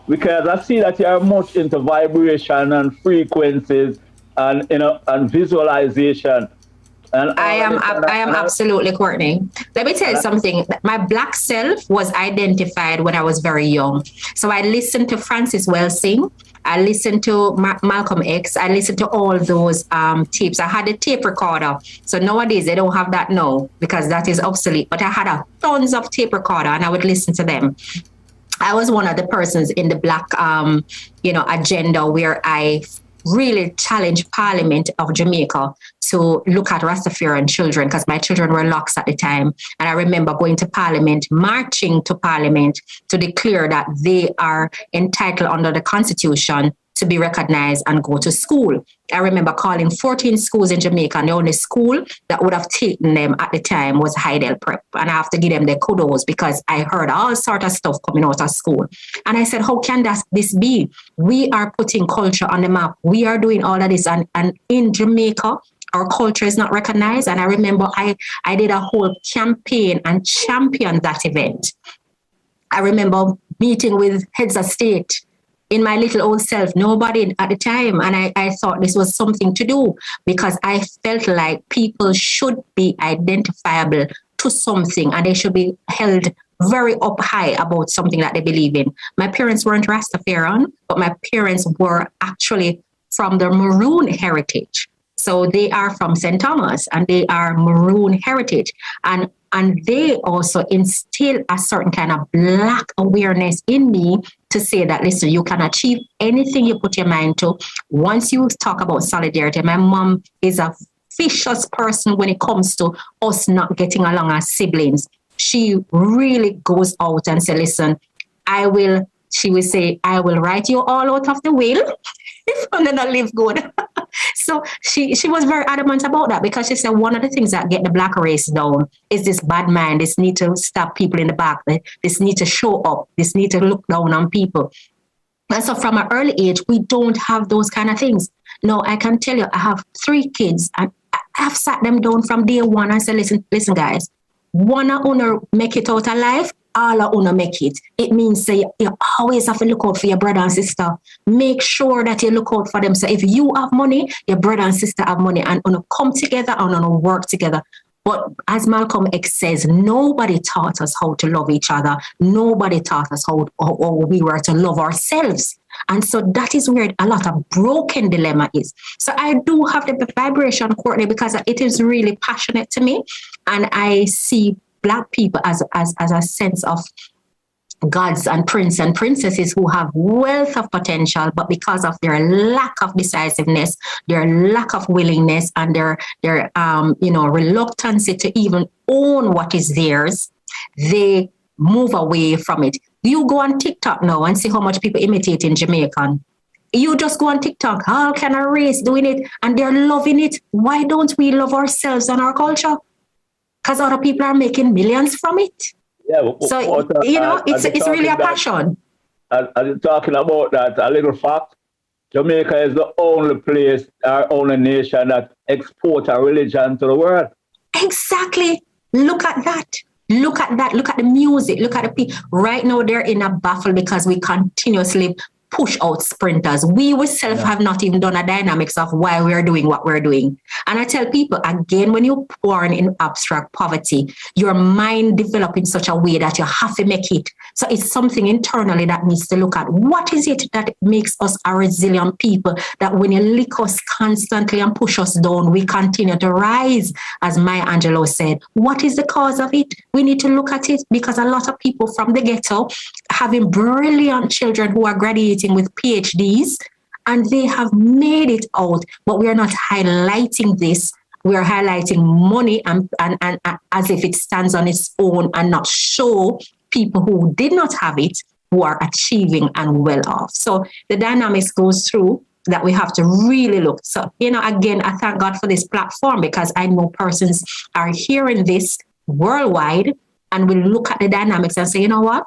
[SPEAKER 6] because I see that you're much into vibration and frequencies and, and visualization. And
[SPEAKER 4] I am absolutely, Courtney. Let me tell you something. My black self was identified when I was very young. So I listened to Francis Welsing. I listened to Malcolm X. I listened to all those tapes. I had a tape recorder. So nowadays they don't have that now because that is obsolete. But I had tons of tape recorder and I would listen to them. I was one of the persons in the black, agenda where I really challenged Parliament of Jamaica to look at Rastafarian children, because my children were locks at the time. And I remember going to Parliament, marching to Parliament to declare that they are entitled under the Constitution to be recognized and go to school. I remember calling 14 schools in Jamaica, and the only school that would have taken them at the time was Heidel Prep. And I have to give them the kudos because I heard all sort of stuff coming out of school. And I said, how can this be? We are putting culture on the map. We are doing all of this. And in Jamaica, our culture is not recognized. And I remember I did a whole campaign and championed that event. I remember meeting with heads of state in my little old self, nobody at the time. And I thought this was something to do because I felt like people should be identifiable to something and they should be held very up high about something that they believe in. My parents weren't Rastafarian, but my parents were actually from the Maroon heritage. So they are from St. Thomas and they are Maroon heritage. And they also instill a certain kind of black awareness in me to say that, listen, you can achieve anything you put your mind to. Once you talk about solidarity, my mom is a vicious person when it comes to us not getting along as siblings. She really goes out and say, listen, she will say, I will write you all out of the will if I don't live good. So she was very adamant about that because she said one of the things that get the black race down is this bad mind, this need to stab people in the back, this need to show up, this need to look down on people. And so from an early age, we don't have those kind of things. No, I can tell you, I have 3 kids and I've sat them down from day one and said, listen guys, one of you make it out alive, all of you make it. It means say you always have to look out for your brother and sister. Make sure that you look out for them. So if you have money, your brother and sister have money, and come together and work together. But as Malcolm X says, nobody taught us how to love each other. Nobody taught us how we were to love ourselves. And so that is where a lot of broken dilemma is. So I do have the vibration, Courtney, because it is really passionate to me. And I see Black people as a sense of gods and princes and princesses who have wealth of potential, but because of their lack of decisiveness, their lack of willingness, and their reluctance to even own what is theirs, they move away from it. You go on TikTok now and see how much people imitate in Jamaican. You just go on TikTok, all kind of race doing it, and they're loving it. Why don't we love ourselves and our culture? Because other people are making millions from it.
[SPEAKER 6] Yeah,
[SPEAKER 4] so it's really a passion.
[SPEAKER 6] I'm talking about that, a little fact. Jamaica is the only place, our only nation that exports a religion to the world.
[SPEAKER 4] Exactly. Look at that. Look at that. Look at the music. Look at the people. Right now, they're in a battle because we continuously push out sprinters. We ourselves have not even done a dynamics of why we're doing what we're doing. And I tell people, again, when you're born in abstract poverty, your mind develops in such a way that you have to make it. So it's something internally that needs to look at. What is it that makes us a resilient people, that when you lick us constantly and push us down, we continue to rise, as Maya Angelou said. What is the cause of it? We need to look at it, because a lot of people from the ghetto, having brilliant children who are graduating with PhDs, and they have made it out, but we are not highlighting this. We are highlighting money and as if it stands on its own, and not show people who did not have it, who are achieving and well off. So the dynamics goes through that we have to really look. So, again, I thank God for this platform, because I know persons are hearing this worldwide and will look at the dynamics and say, you know what?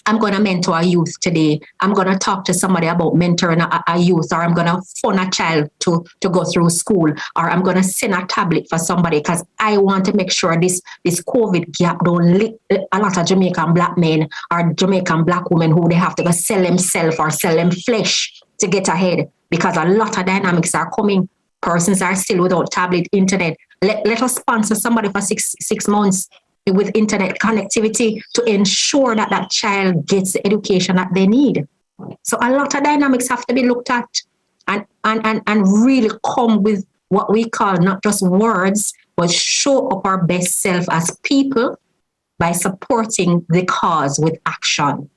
[SPEAKER 4] I'm going to mentor a youth today. I'm going to talk to somebody about mentoring a youth, or I'm going to fund a child to go through school, or I'm going to send a tablet for somebody, because I want to make sure this COVID gap don't lick a lot of Jamaican Black men or Jamaican Black women who they have to go sell themselves or sell them flesh to get ahead, because a lot of dynamics are coming. Persons are still without tablet, internet. Let us sponsor somebody for six months with internet connectivity to ensure that child gets the education that they need. So a lot of dynamics have to be looked at and really come with what we call not just words, but show up our best self as people by supporting the cause with action.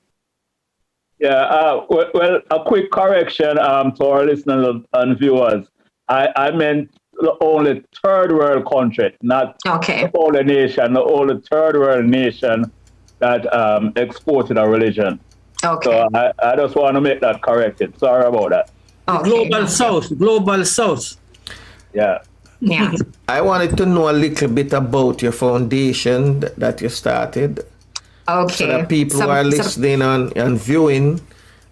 [SPEAKER 6] Yeah, well, a quick correction to our listeners and viewers. I meant the only third world country, not the only nation, the only third world nation that exported a religion.
[SPEAKER 4] Okay.
[SPEAKER 6] So I just want to make that corrected. Sorry about that.
[SPEAKER 3] Okay. Global South.
[SPEAKER 6] Yeah.
[SPEAKER 4] Yeah.
[SPEAKER 2] I wanted to know a little bit about your foundation that you started.
[SPEAKER 4] Okay.
[SPEAKER 2] So that people who are listening and viewing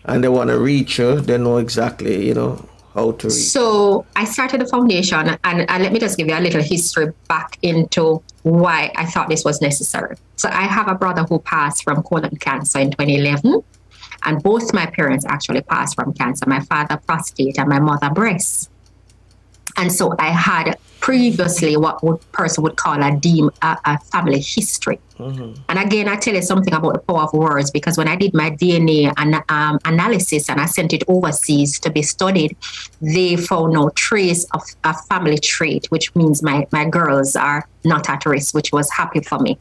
[SPEAKER 2] and they want to reach you, they know exactly, how to reach.
[SPEAKER 4] So I started the foundation, and let me just give you a little history back into why I thought this was necessary. So I have a brother who passed from colon cancer in 2011, and both my parents actually passed from cancer. My father prostate and my mother breast. And so I had previously what person would call a family history. Mm-hmm. And again, I tell you something about the power of words, because when I did my DNA analysis and I sent it overseas to be studied, they found no trace of a family trait, which means my girls are not at risk, which was happy for me.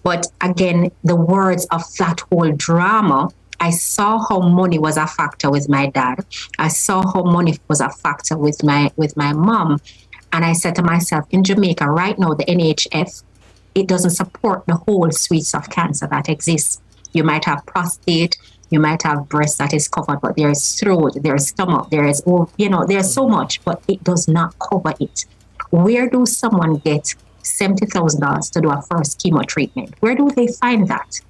[SPEAKER 4] But again, the words of that whole drama, I saw how money was a factor with my dad. I saw how money was a factor with my mom. And I said to myself, in Jamaica right now, the NHF, it doesn't support the whole suites of cancer that exists. You might have prostate, you might have breast that is covered, but there is throat, there is stomach, there is, there's so much, but it does not cover it. Where do someone get $70,000 to do a first chemo treatment? Where do they find that?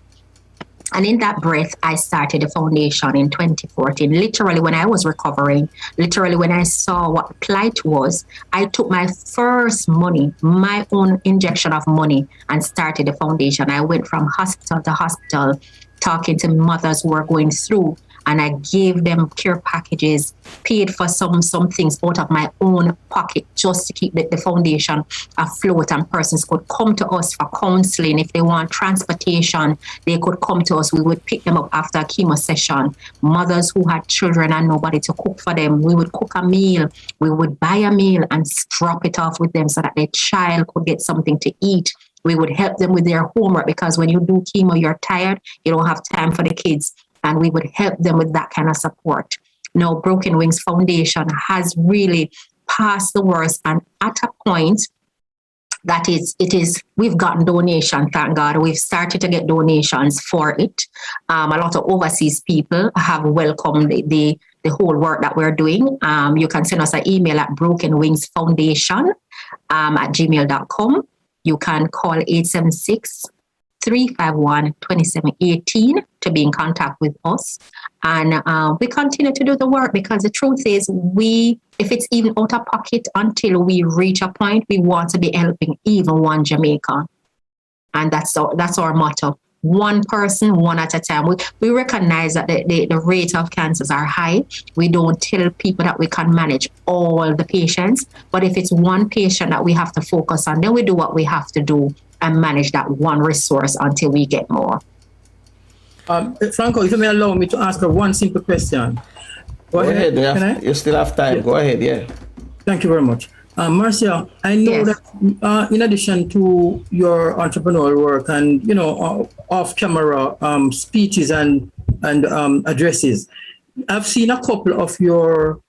[SPEAKER 4] And in that breath, I started the foundation in 2014. Literally, when I was recovering, literally when I saw what plight was, I took my first money, my own injection of money, and started the foundation. I went from hospital to hospital, talking to mothers who were going through. and I gave them care packages, paid for some things out of my own pocket just to keep the foundation afloat, and persons could come to us for counseling. If they want transportation, they could come to us. We would pick them up after a chemo session. Mothers who had children and nobody to cook for them, we would cook a meal. We would buy a meal and drop it off with them so that their child could get something to eat. We would help them with their homework, because when you do chemo, you're tired, you don't have time for the kids. And we would help them with that kind of support. Now, Broken Wings Foundation has really passed the worst, and at a point that we've gotten donation, thank God. We've started to get donations for it. A lot of overseas people have welcomed the whole work that we're doing. You can send us an email at brokenwingsfoundation at gmail.com. You can call 876-351-2718 to be in contact with us. And we continue to do the work, because the truth is, if it's even out of pocket, until we reach a point, we want to be helping even one Jamaican. And that's our motto. One person, one at a time. We recognize that the rate of cancers are high. We don't tell people that we can manage all the patients. But if it's one patient that we have to focus on, then we do what we have to do and manage that one resource until we get more.
[SPEAKER 3] Franco, if you may allow me to ask her one simple question. Go ahead.
[SPEAKER 2] Yeah. You still have time. Yeah. Go ahead, yeah.
[SPEAKER 3] Thank you very much. Marcia, I know that in addition to your entrepreneurial work and, off-camera speeches and addresses, I've seen a couple of your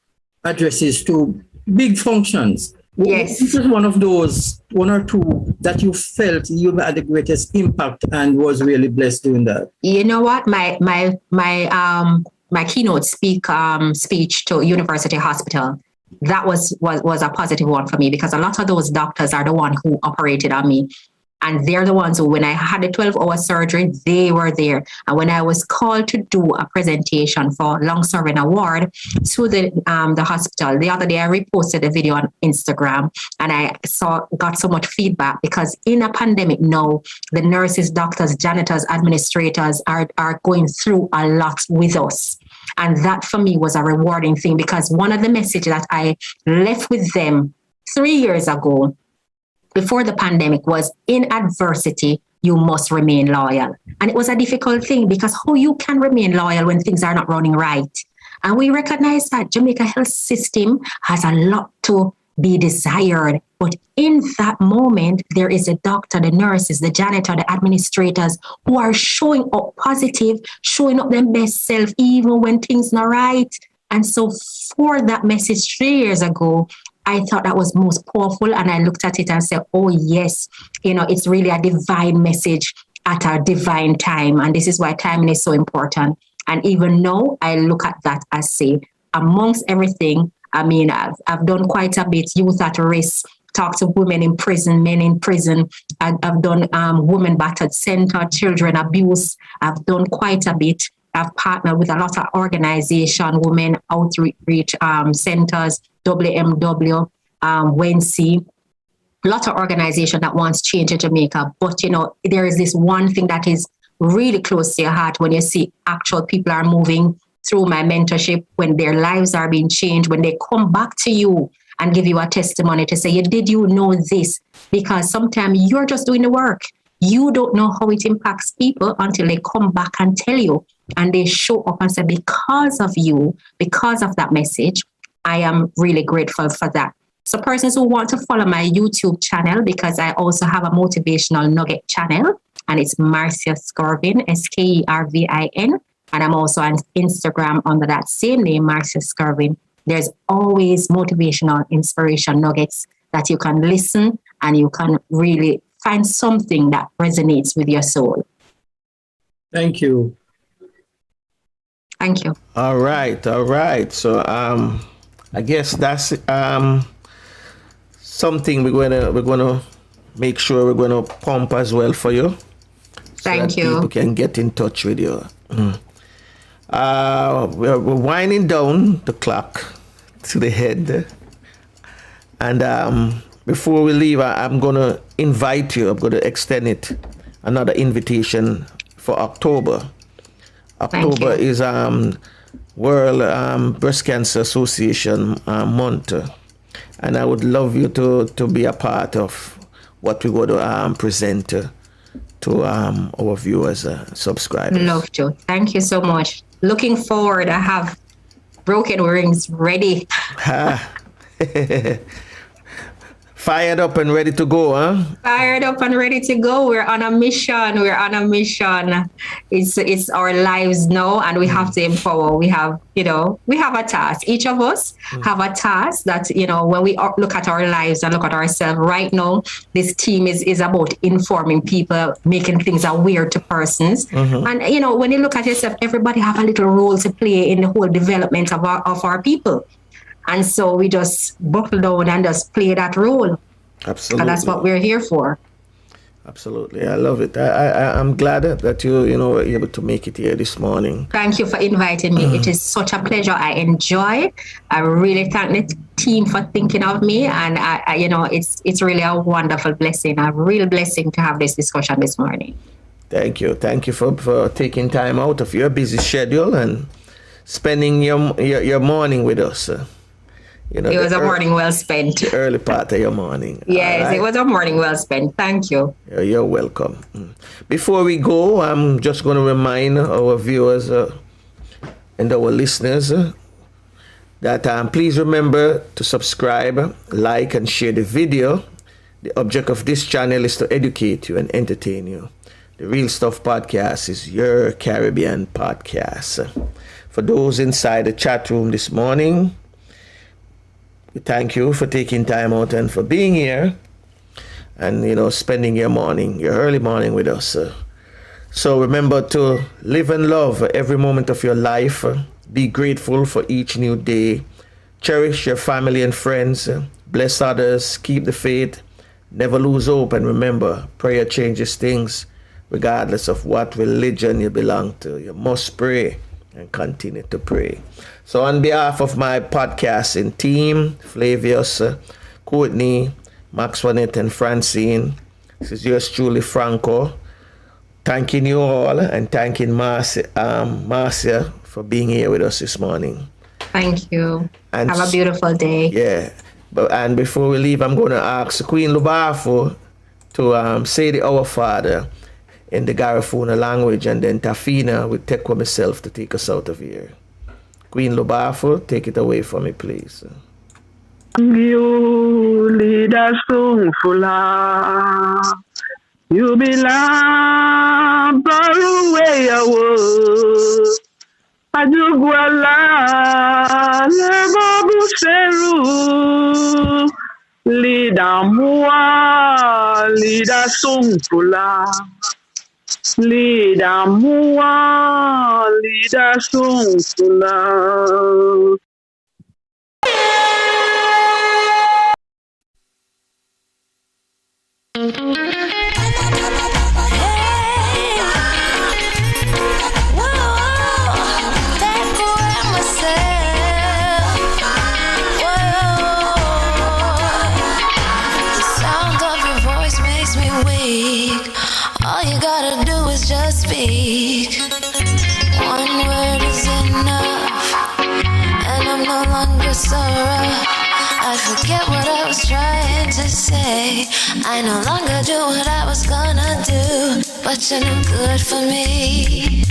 [SPEAKER 3] addresses to big functions.
[SPEAKER 4] Yes.
[SPEAKER 3] This is one of those, one or two that you felt you had the greatest impact and was really blessed doing that.
[SPEAKER 4] You know what? My keynote speech to University Hospital, that was a positive one for me, because a lot of those doctors are the one who operated on me. And they're the ones who, when I had the 12-hour surgery, they were there. And when I was called to do a presentation for long-serving award to the hospital, the other day I reposted a video on Instagram, and I got so much feedback, because in a pandemic now, the nurses, doctors, janitors, administrators are going through a lot with us. And that for me was a rewarding thing, because one of the messages that I left with them 3 years ago, before the pandemic, was, in adversity, you must remain loyal. And it was a difficult thing, because how you can remain loyal when things are not running right? And we recognize that Jamaica health system has a lot to be desired. But in that moment, there is a doctor, the nurses, the janitor, the administrators who are showing up positive, showing up their best self, even when things not right. And so for that message 3 years ago, I thought that was most powerful. And I looked at it and said, oh, yes, it's really a divine message at a divine time. And this is why timing is so important. And even now, I look at that as, say, amongst everything, I've done quite a bit, youth at risk, talk to women in prison, men in prison. I've done women battered center, children abuse. I've done quite a bit. I've partnered with a lot of organizations, women outreach centers, WMW, WNC, a lot of organizations that wants change in Jamaica. But, there is this one thing that is really close to your heart when you see actual people are moving through my mentorship, when their lives are being changed, when they come back to you and give you a testimony to say, did you know this? Because sometimes you're just doing the work. You don't know how it impacts people until they come back and tell you. And they show up and say, because of you, because of that message, I am really grateful for that. So persons who want to follow my YouTube channel, because I also have a motivational nugget channel, and it's Marcia Skervin, Skervin. And I'm also on Instagram under that same name, Marcia Skervin. There's always motivational inspiration nuggets that you can listen, and you can really find something that resonates with your soul.
[SPEAKER 3] Thank you.
[SPEAKER 4] Thank you.
[SPEAKER 2] All right. So I guess that's something we're gonna make sure we're gonna pump as well for you.
[SPEAKER 4] Thank you.
[SPEAKER 2] People can get in touch with you. We're winding down the clock to the head, and before we leave, I'm gonna invite you. I'm gonna extend another invitation for October. October is World Breast Cancer Association month, and I would love you to be a part of what we're going to present to our viewers, subscribers.
[SPEAKER 4] Love to. Thank you so much. Looking forward. I have broken rings ready.
[SPEAKER 2] Fired up and ready to go, huh?
[SPEAKER 4] Fired up and ready to go. We're on a mission. It's our lives now, and we have to empower. We have a task. Each of us have a task that, when we look at our lives and look at ourselves right now, this team is about informing people, making things aware to persons. And, when you look at yourself, everybody have a little role to play in the whole development of our people. And so we just buckle down and just play that role.
[SPEAKER 2] Absolutely.
[SPEAKER 4] And that's what we're here for.
[SPEAKER 2] Absolutely. I love it. I'm glad that you were able to make it here this morning.
[SPEAKER 4] Thank you for inviting me. It is such a pleasure. I enjoy. I really thank the team for thinking of me. And, it's really a wonderful blessing, a real blessing to have this discussion this morning.
[SPEAKER 2] Thank you. Thank you for taking time out of your busy schedule and spending your morning with us.
[SPEAKER 4] It was a morning well spent.
[SPEAKER 2] The early part of your morning.
[SPEAKER 4] Yes, right. It was a morning well spent. Thank you.
[SPEAKER 2] You're welcome. Before we go, I'm just going to remind our viewers and our listeners that please remember to subscribe, like, and share the video. The object of this channel is to educate you and entertain you. The Real Stuff Podcast is your Caribbean podcast. For those inside the chat room this morning, we thank you for taking time out and for being here and, spending your early morning with us. So remember to live and love every moment of your life. Be grateful for each new day. Cherish your family and friends. Bless others. Keep the faith. Never lose hope. And remember, prayer changes things regardless of what religion you belong to. You must pray and continue to pray. So on behalf of my podcasting team, Flavius, Courtney, Maxwanette, and Francine, this is yours truly, Franco, thanking you all and thanking Marcia for being here with us this morning.
[SPEAKER 4] Thank you. And have a beautiful day.
[SPEAKER 2] Yeah. And before we leave, I'm going to ask Queen Lubafo to say the Our Father in the Garifuna language, and then Tafina will take with myself to take us out of here. Queen Lubafo, take it away for me, please.
[SPEAKER 8] You lead us so full. You belong far away away. Ajuguala lebabu seru. Lead amua, lead us so full. Lead amua, lead us to love.
[SPEAKER 1] All you gotta do is just speak. One word is enough, and I'm no longer sorrow. I forget what I was trying to say. I no longer do what I was gonna do, but you're no good for me.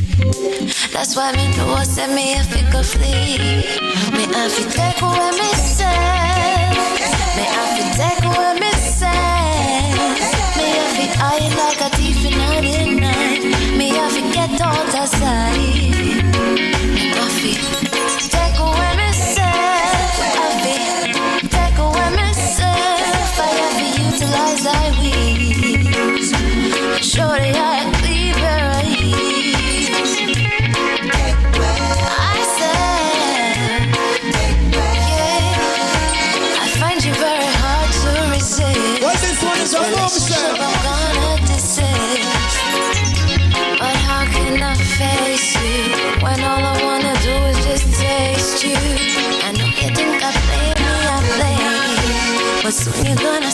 [SPEAKER 1] That's why me know send me if it could flee. Me I fi take away me say. Me I fi take away me say. Me I fi hide like a thief in the night. Me I fi get out of sight. Me I fi take away me say. I fi take away myself. I have to utilize I weeds. Surely I leave her eyes. I said, yeah, I find you very hard to resist.
[SPEAKER 9] Well, this one is all over, sir.
[SPEAKER 1] I'm gonna desist. But how can I face you when all I wanna do is just taste you? I know you think I play me, I play you, but soon you're gonna